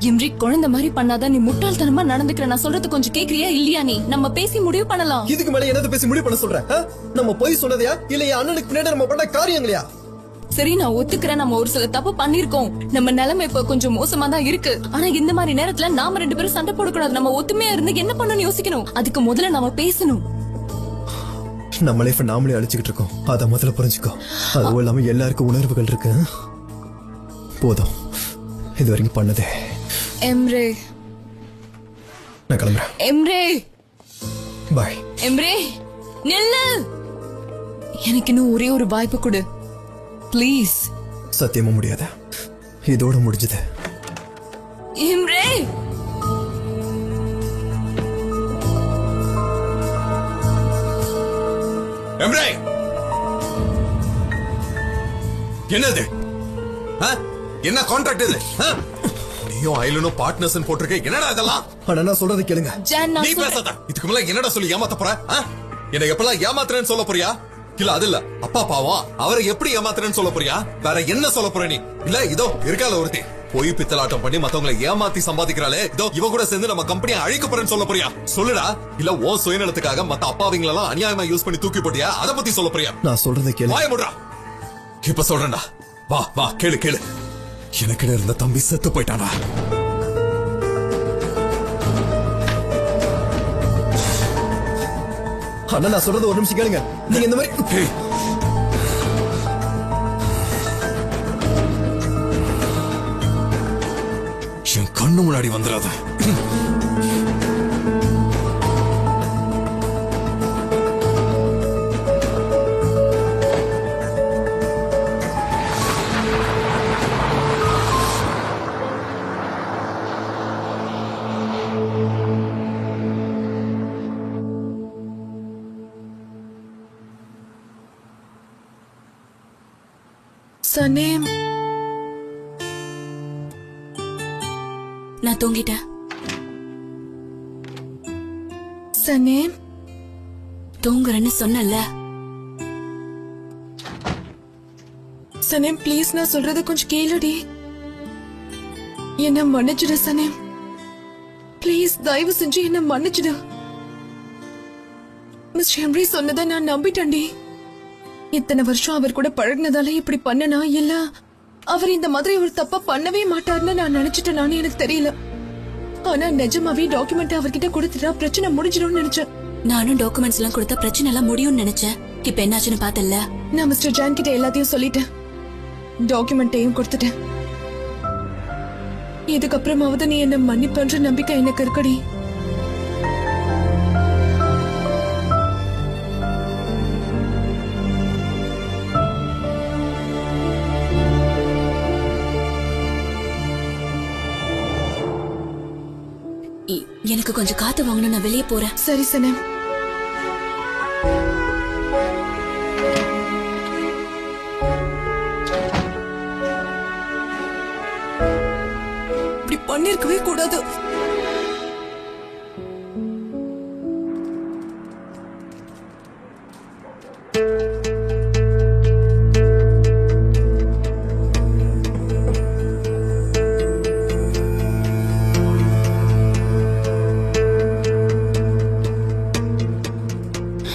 இம்ரி, குழந்தை மாதிரி பண்ணாதான். நீ முட்டாள்தனமா நடந்துக்கிற. நான் சொல்றது கொஞ்சம் கேக்குறியா இல்லையா? நீ நம்ம பேசி முடிவு பண்ணலாம். இதுக்கு மேல என்னது பேசி முடிவு பண்ண சொல்றேன்? நம்ம போய் சொன்னதையா இல்ல என் அண்ணனுக்கு பின்னாடி நம்ம பண்ண காரியங்களையா? சரி, நான் ஒத்துக்கிறேன். நம்ம ஒரு சில தப்பு பண்ணிருக்கோம். நம்ம நிலைமை இப்ப கொஞ்சம் மோசமா தான் இருக்கு. ஆனா இந்த மாதிரி நேரத்துல நாம 2 பேரும் சண்டை போடக்கூடாது. நம்ம ஒத்துமையா இருந்து என்ன பண்ணணும்னு யோசிக்கணும். அதுக்கு முதல்ல நம்ம பேசணும். நம்ம லைஃப் நாமளே அழிச்சுக்கிட்டு இருக்கோம். அத முதல்ல புரிஞ்சுக்கோ. அதுவும் இல்லாம எல்லாருக்கும் உணர்வுகள் இருக்கு. போதும், இது வரைக்கும் பண்ணதே. எம்ரே, நான் கிளம்புறேன். எம்ரே, பாய். எம்ரே, நில்லு. எனக்கு இன்னும் ஒரே ஒரு வாய்ப்பு கொடு ப்ளீஸ். சத்தியமா முடியாத. இதோட முடிஞ்சது. எம்ரே, எம்ரே, என்னது? என்ன கான்ட்ராக்ட் இது? நீயும் ஐலனும் பார்ட்னர்ஸ் போட்டிருக்க. என்னடா இதெல்லாம்? ஆனா நான் சொல்றது கேளுங்க. நீ பேசாத. இதுக்கு மேல என்னடா சொல்லி ஏமாத்த போற? என்ன எப்பெல்லாம் ஏமாத்துறேன்னு சொல்ல போறியா? இல்ல அது இல்ல, அப்பா பாவம், அவரை எப்படி ஏமாத்துறேன்னு சொல்ல போறியா? வேற என்ன சொல்ல போற நீ? இல்ல இதோ இருக்கால ஒருத்தி பொய் பித்தலாட்டம் பண்ணி மத்தவங்களை ஏமாத்தி சம்பாதிக்கிறாளே, இதோ இவ கூட சேர்ந்து நம்ம கம்பெனியை அழிக்க போறேன்னு சொல்ல போறியா? சொல்லுடா. இல்ல ஓ சுயநலத்துக்காக மத்த அப்பாவிங்களெல்லாம் அநியாயமா யூஸ் பண்ணி தூக்கி போட்டியா? அத பத்தி சொல்ல போறியா? நான் சொல்றதை கேளு. வாய மூடுடா. இப்ப சொல்றேன்டா. வா வா, கேளு கேளு. எனக்கு இருந்த தம்பி செத்து போயிட்டானா? ஆனா நான் சொல்றது ஒரு நிமிஷம் கேளுங்க. நீங்க இந்த மாதிரி என் கண்ணு முன்னாடி வந்துடாத. சனேம், நான் தூங்கிட்டேன். சனேம் தூங்குறேன்னு சொன்னல. சனேம் ப்ளீஸ் நான் சொல்றத கொஞ்சம் கேளுடி. என்ன மன்னிச்சிடு சனேம், ப்ளீஸ் தயவு செஞ்சு என்ன மன்னிச்சிடு. மிஸ் ஹென்ரி சொன்னதை நான் நம்பிட்டேன்டி. இத்தனை வருஷம் அவர் கூட பழகினதால இப்படி பண்ணனா இல்ல அவர் இந்த மாதிரி ஒரு தப்பா பண்ணவே மாட்டாருன்னு நான் நினைச்சிட்டேன். நானே எனக்கு தெரியல. ஆனா நிஜமாவே டாக்குமெண்ட் அவர்கிட்ட கொடுத்துட்டா பிரச்சனை முடிஞ்சிடும்னு நினைச்சேன். நானும் டாக்குமெண்ட்ஸ் எல்லாம் கொடுத்தா பிரச்சனை எல்லாம் முடியும்னு நினைச்சேன். இப்ப என்னாச்சுன்னு பார்த்தல. நான் மிஸ்டர் ஜான் கிட்ட எல்லாத்தையும் சொல்லிட்டேன், டாக்குமெண்ட்டையும் கொடுத்துட்டேன். இதுக்கப்புறமாவது நீ என்ன மன்னிப்பன்ற நம்பிக்கை எனக்கு இருக்கடி. எனக்கு கொஞ்சம் காத்து வாங்கணும், நான் வெளியே போறேன். சரி சனேம். இப்படி பண்ணிருக்கவே கூடாது.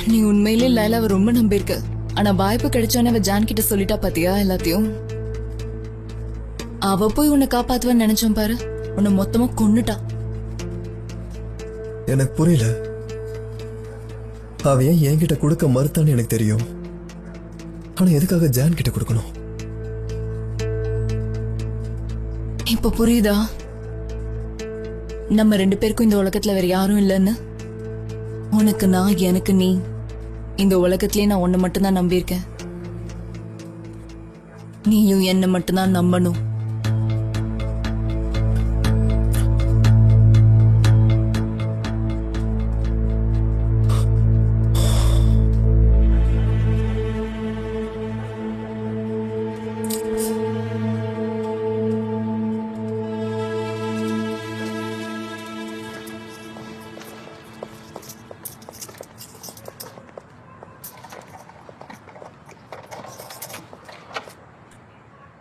நீ உண்மையிலே லைலாவை ரொம்ப நம்பியிருக்க. ஆனா வாய்ப்பு கிடைச்சோன்னு அவ ஜான் கிட்ட சொல்லிட்டா பாத்தியா எல்லாத்தையும். அவ போய் உன்னை காப்பாத்துவான்னு நினைச்சோம் பாரு, உன்னை மொத்தமா கொன்னுட்டா. எனக்கு புரியல, அவ ஏன் என்கிட்ட கொடுக்க மறுத்தான்னு எனக்கு தெரியும். ஆனா எதுக்காக ஜான் கிட்ட கொடுக்கணும்? இப்ப புரியுதா நம்ம 2 பேருக்கும் இந்த உலகத்துல வேற யாரும் இல்லைன்னு? உனக்கு நான், எனக்கு நீ. இந்த உலகத்திலேயே நான் உன்னை மட்டும்தான் நம்பியிருக்கேன். நீயும் என்ன மட்டும்தான் நம்பணும்.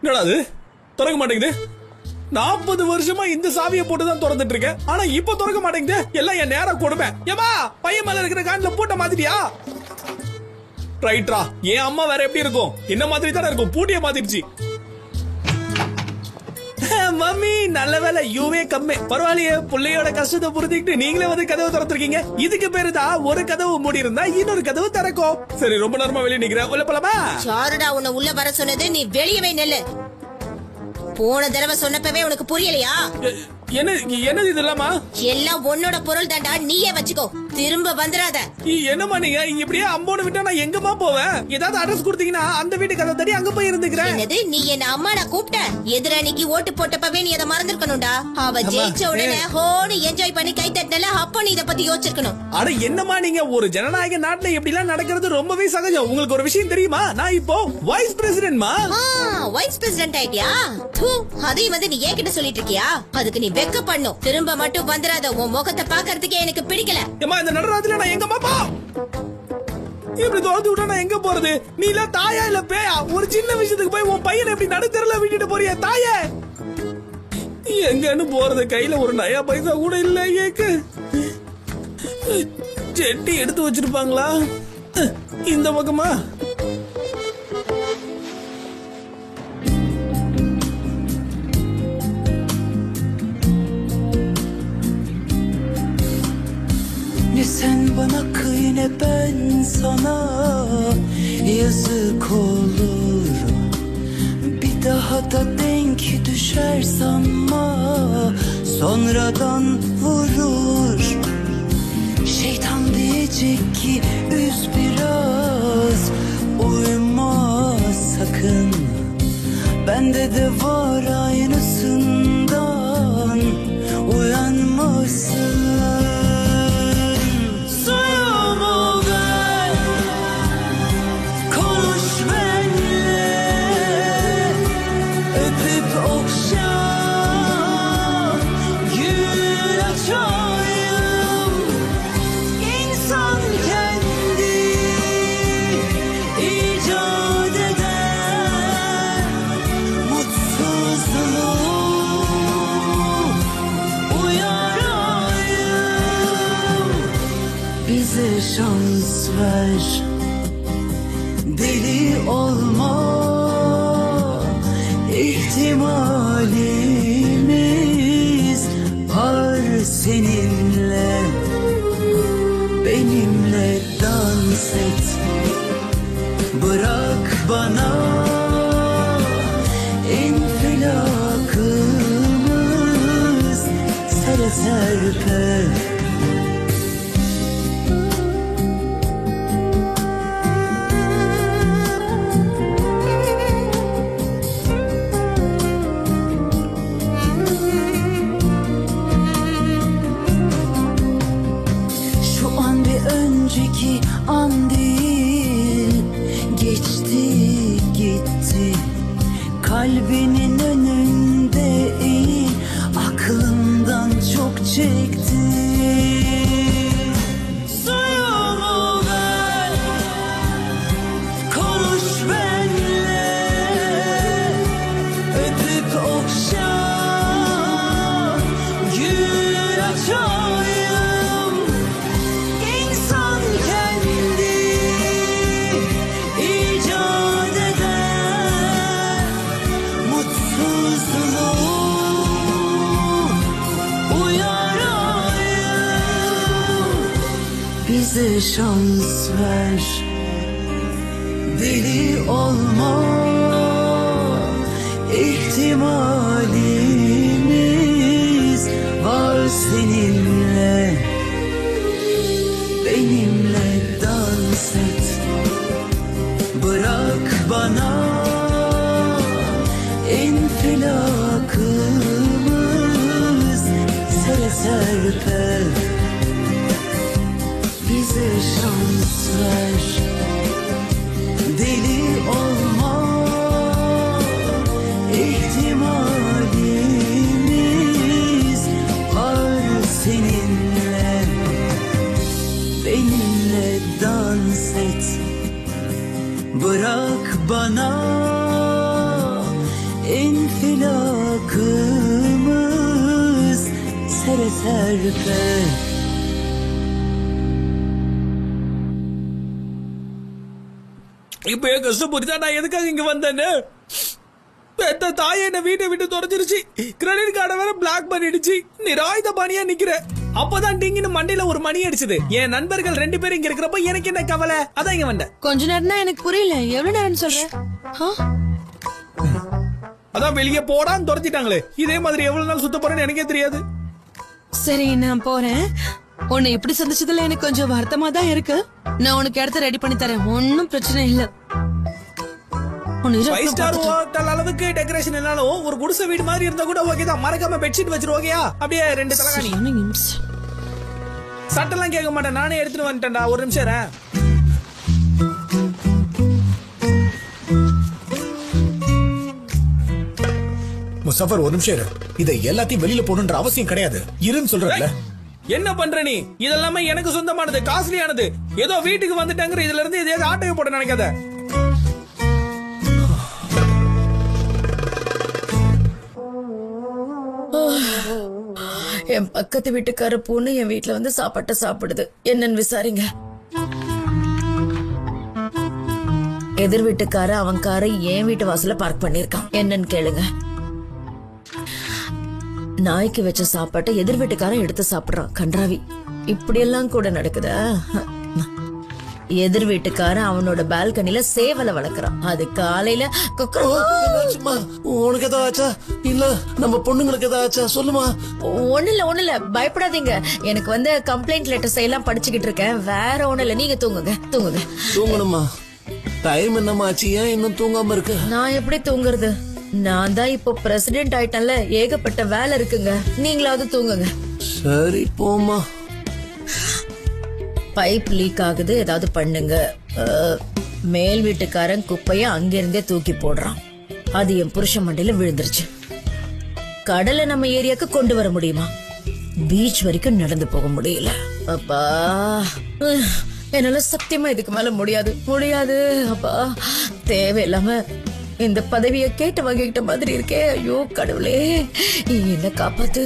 என்னடா அது திறக்க மாட்டேங்குது? 40 வருஷமா இந்த சாவியை போட்டுதான் திறந்துட்டு இருக்கேன். ஆனா இப்ப திறக்க மாட்டேங்குது. எல்லாம் என் நேரம் கொடுமை. ஏமா பையன் மேல இருக்கிற காண்ல பூட்ட மாத்திட்டியா? ரைட்ரா, என் அம்மா வேற எப்படி இருக்கும்? என்ன மாதிரி தானே இருக்கும், பூட்டிய மாத்திடுச்சு. மம்மி நல்ல வேலை, யூவே கம்மி. பரவாயில்லையே, பிள்ளையோட கஷ்டத்தை புரிஞ்சுக்கிட்டு நீங்களே வந்து கதவு திறந்துருக்கீங்க. இதுக்கு பேருதான் ஒரு கதவு மூடி இருந்தா இன்னொரு கதவு திறக்கும். சரி, ரொம்ப நேரமா வெளியே நிக்கிறேன், உள்ள போலாமா? சாருடா, உன்னை உள்ள வர சொன்னது, நீ வெளியவே நெல்லு. போன தடவை சொன்னப்பவே உனக்கு புரியலையா? என்னது இதெல்லாமா? எல்லாம் உன்னோட பொருள் தாண்டா, நீயே வச்சுக்கோ, திரும்ப வந்துடாத. என்னமா நீங்க இப்படியே அம்போட விட்டா நான் எங்கம்மா போவேன்? ஏதாவது அட்ரஸ் கொடுத்தீங்கன்னா அந்த வீட்டுக்கு கதை தடி அங்க போய் இருந்துக்கிறேன். என்னது, நீ என்ன அம்மாடா கூப்பிட்ட? எதிரானிக்கு ஓட்டு போட்டப்பவே நீ அதை மறந்துருக்கணும்டா. அவ ஜெயிச்ச உடனே ஹோன்னு என்ஜாய் பண்ணி கை தட்டல, அப்ப நீ இத பத்தி யோசிச்சிருக்கணும். அட என்னமா நீங்க, ஒரு ஜனநாயக நாட்டுல எப்படி எல்லாம் நடக்கிறது ரொம்பவே சகஜம். உங்களுக்கு ஒரு விஷயம் தெரியுமா? நான் இப்போ வைஸ் பிரசிடென்ட்மா. வைஸ் பிரசிடென்ட் ஆயிட்டியா? அதையும் வந்து நீ ஏன் கிட்ட சொல்லிட்டு இருக்கியா? அதுக்கு நீ வெக்க பண்ணும். திரும்ப மட்டும் வந்துடாத, உன் முகத்தை பாக்குறதுக்கே எனக்கு பிடிக்கல. ஏமா, இந்த நடராத்திரில நான் எங்கம்மா போ? இப்படி தோத்து விட்டா நான் எங்க போறது? நீ இல்ல தாயா இல்ல பேயா? ஒரு சின்ன விஷயத்துக்கு போய் உன் பையனை எப்படி நடுத்தெருல விட்டுட்டு போறிய தாயே? எங்கன்னு போறது? கையில ஒரு நயா பைசா கூட இல்ல. ஏக்கு செட்டி எடுத்து வச்சிருப்பாங்களா? இந்த பக்கமா? Ne sen bana kıy ne ben sana, yazık olur. Bir daha da denk düşer sanma, sonradan vurur. Şeytan diyecek ki üz biraz, uyuma sakın. Bende de var aynısından, uyanmasın. şans ver. Deli olma ihtimalimiz var seninle. Benimle dans et, bırak bana infilakımız sere serpe. Şu an bir önceki an değil, geçti gitti. Kalbinin önünde eğil, aklımdan çok çekti. Suyumu ver, konuş benimle, öpüp okşa, gül açayım. İnsan kendi icat eder mutsuzluğu, uyarayım. Bize şans ver, deli olma ihtimalimiz var seninle. Benimle dans et, bırak bana infilakımız sere serpe. Bize şans ver, deli olma ihtimalimiz var seninle. Benimle dans et, bırak bana infilakımız sere serpe. இப்ப என் கஷ்டம் புரியுதா நான் எதுக்காக இங்க வந்தேன்னு? பெத்த தாயை என்ன வீட்டை விட்டு துரத்திருச்சு, கிரெடிட் கார்டை வேற பிளாக் பண்ணிடுச்சு, நிராயுத பாணியா நிக்கிற. அப்பதான் டிங்கின்னு மண்டையில ஒரு மணி அடிச்சது. என் நண்பர்கள் 2 பேரும் இங்க இருக்கிறப்ப எனக்கு என்ன கவலை, அதான் இங்க வந்தேன். கொஞ்ச நேரம் தான் எனக்கு புரியல, எவ்வளவு நேரம் சொல்ற? அதான் வெளியே போடான்னு துரத்திட்டாங்களே. இதே மாதிரி எவ்வளவு நாள் சுத்த போறேன்னு எனக்கே தெரியாது. சரி நான் போறேன். உன்னை இப்படி சந்திச்சதுல எனக்கு கொஞ்சம் வருத்தமா தான் இருக்கு. நான் உனக்கு இடத்த ரெடி பண்ணி தரேன், ஒன்னும் பிரச்சனை இல்ல. 5 ஸ்டார் ஹோட்டல் அளவுக்கு டெக்கரேஷன் இல்லனாலும் ஒரு குடிசை வீடு மாதிரி இருந்தா கூட ஓகே தான். மறக்காம பெட்ஷீட் வச்சிரு, ஓகேயா? அப்படியே 2 தலகாணி. சட்டெல்லாம் கேட்க மாட்டேன், நானே எடுத்துட்டு வந்துட்டேன்டா. ஒரு நிமிஷம் இரு. முசஃபர் ஒரு நிமிஷம் இரு. இதை எல்லாத்தையும் வெளியில போகணுன்ற அவசியம் கிடையாது, இருன்னு சொல்றல. என்ன பண்ற நீ? இதெல்லாமே எனக்கு சொந்தமானது, காஸ்ட்லியானது. ஏதோ வீட்டுக்கு வந்துட்டாங்கிற இதுல இருந்து எதையாவது ஆட்டையை போட நினைக்காத. என் பக்கத்து வீட்டுக்கார பொண்ணு என் வீட்டுல வந்து சாப்பாட்ட சாப்பிடுது. என்னன்னு விசாரிங்க. எதிர் வீட்டுக்கார அவன் காரை என் வீட்டு வாசல பார்க் பண்ணிருக்கான். என்னன்னு கேளுங்க. நாய்க்கு வச்ச சாப்பாட்டை எதிர் வீட்டுக்காரன் எடுத்து சாப்பிடுறான். கன்றாவி. இப்படி எல்லாம் கூட நடக்குதா? எதிர் வீட்டுக்காரன் அவனோட பால்கனில சேவலை வளர்க்கறான். அது காலையில உனக்கு ஏதாவது ஆச்சா? இல்ல நம்ம பொண்ணுங்களுக்கு ஏதாவது ஆச்சா? சொல்லுமா. ஒண்ணு இல்ல பயப்படாதீங்க. எனக்கு வந்து கம்ப்ளைண்ட் லெட்டர்ஸ் எல்லாம் படிச்சுக்கிட்டு இருக்கேன். வேற ஒண்ணு இல்ல. நீங்க தூங்குங்க. தூங்கணுமா? டைம் என்னமாச்சு, ஏன் இன்னும் தூங்காம இருக்கு? நான் எப்படி தூங்குறது? நான் தான் இப்போ பிரசிடென்ட் ஆயிட்டேன்ல, ஏகப்பட்ட வேலை இருக்குங்க. நீங்களாவது தூங்குங்க. சரி போமா. பைப் லீக் ஆகுது, ஏதாவது பண்ணுங்க. மேல் வீட்டுக்காரன் குப்பைய அங்கிருந்தே தூக்கி போடுறான். அது என் புருஷன் மண்டையில விழுந்துருச்சு. கடலை நம்ம ஏரியாக்கு கொண்டு வர முடியுமா? பீச் வரைக்கும் நடந்து போக முடியல. அப்பா என்னால சத்தியமா இதுக்கு மேல முடியாது. அப்பா தேவையில்லாம இந்த பதவியை கேட்டு வாங்கிக்கிட்ட மாதிரி இருக்கே. ஐயோ கடவுளே, என்ன காப்பாத்து.